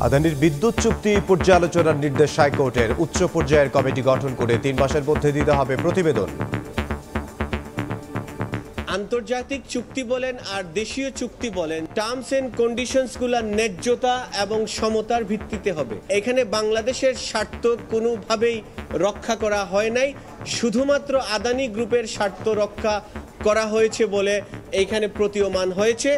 আদানির বিদ্যুৎ চুক্তি পর্যালোচনার নির্দেশ হাইকোর্টের। উচ্চ পর্যায়ের কমিটি গঠন করে 3 মাসের মধ্যে দিতে হবে প্রতিবেদন। আন্তর্জাতিক চুক্তি বলেন আর দেশীয় চুক্তি বলেন, টার্মস এন্ড কন্ডিশনসগুলো ন্যায্যতা এবং সমতার ভিত্তিতে হবে। এখানে বাংলাদেশের স্বার্থ কোনোভাবেই রক্ষা করা হয় নাই, শুধুমাত্র আদানি গ্রুপের স্বার্থ রক্ষা করা হয়েছে বলে এইখানে প্রতীয়মান হয়েছে।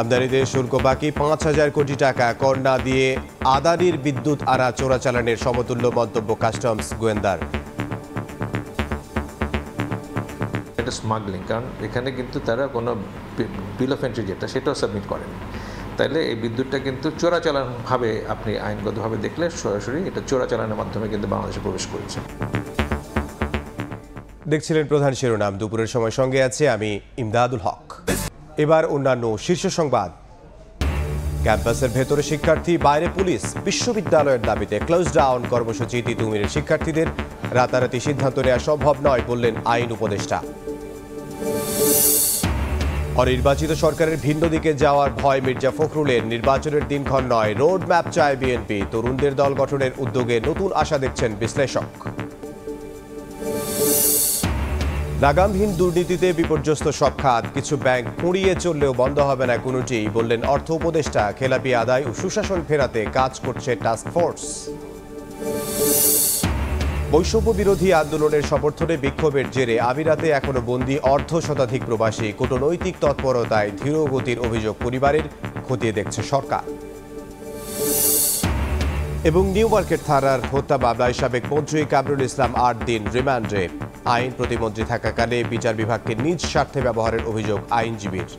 আমদানিতে শুল্ক বাকি 5,000 কোটি টাকা, কর না দিয়ে আদানির বিদ্যুৎ আড়া চোরাচালানের সমতুল্য মন্তব্য কাস্টমস গোয়েন্দার। এটা স্মাগলিং, কারণ এখানে কিন্তু তারা কোনো বিল অফ এন্ট্রি যেটা সেটাও সাবমিট করেন। তাইলে এই বিদ্যুৎটা কিন্তু চোরাচালানভাবে আপনি আইনগতভাবে দেখলে সরাসরি এটা চোরাচালানের মাধ্যমে কিন্তু বাংলাদেশে প্রবেশ করেছে। দেখছিলেন প্রধান শিরোনাম। দুপুরের সময় সঙ্গে আছে আমি ইমদাদুল হক। এবার অন্যান্য শীর্ষ সংবাদ। ক্যাম্পাসের ভেতরে শিক্ষার্থী, বাইরে পুলিশ। বিশ্ববিদ্যালয়ের দাবিতে ক্লোজ ডাউন কর্মসূচি। তিতুমিরের শিক্ষার্থীদের। রাতারাতি সিদ্ধান্ত নেওয়া সম্ভব নয় বললেন আইন উপদেষ্টা। অনির্বাচিত সরকারের ভিন্ন দিকে যাওয়ার ভয় মির্জা ফখরুলের। নির্বাচনের দিনক্ষণ নয়, রোড ম্যাপ চায় বিএনপি। তরুণদের দল গঠনের উদ্যোগে নতুন আশা দেখছেন বিশ্লেষক। লাগামহীন দুর্নীতিতে বিপর্যস্ত সব খাত। কিছু ব্যাংক পুড়িয়ে চললেও বন্ধ হবে না কোনোটি, বললেন অর্থ উপদেষ্টা। খেলাপি আদায় ও সুশাসন ফেরাতে কাজ করছে টাস্ক ফোর্স। বৈষম্য বিরোধী আন্দোলনের সমর্থনে বিক্ষোভের জেরে আমিরাতে এখনো বন্দী অর্ধশতাধিক প্রবাসী। কূটনৈতিক তৎপরতায় ধীরগতির অভিযোগ পরিবারের, খতিয়ে দেখছে সরকার। এবং নিউ মার্কেট থানার হত্যা মামলায় সাবেক মন্ত্রী কামরুল ইসলাম 8 দিন রিমান্ডে। আইন প্রতিমন্ত্রী থাকাকালে বিচার বিভাগকে নিজ স্বার্থে ব্যবহারের অভিযোগ আইনজীবীর।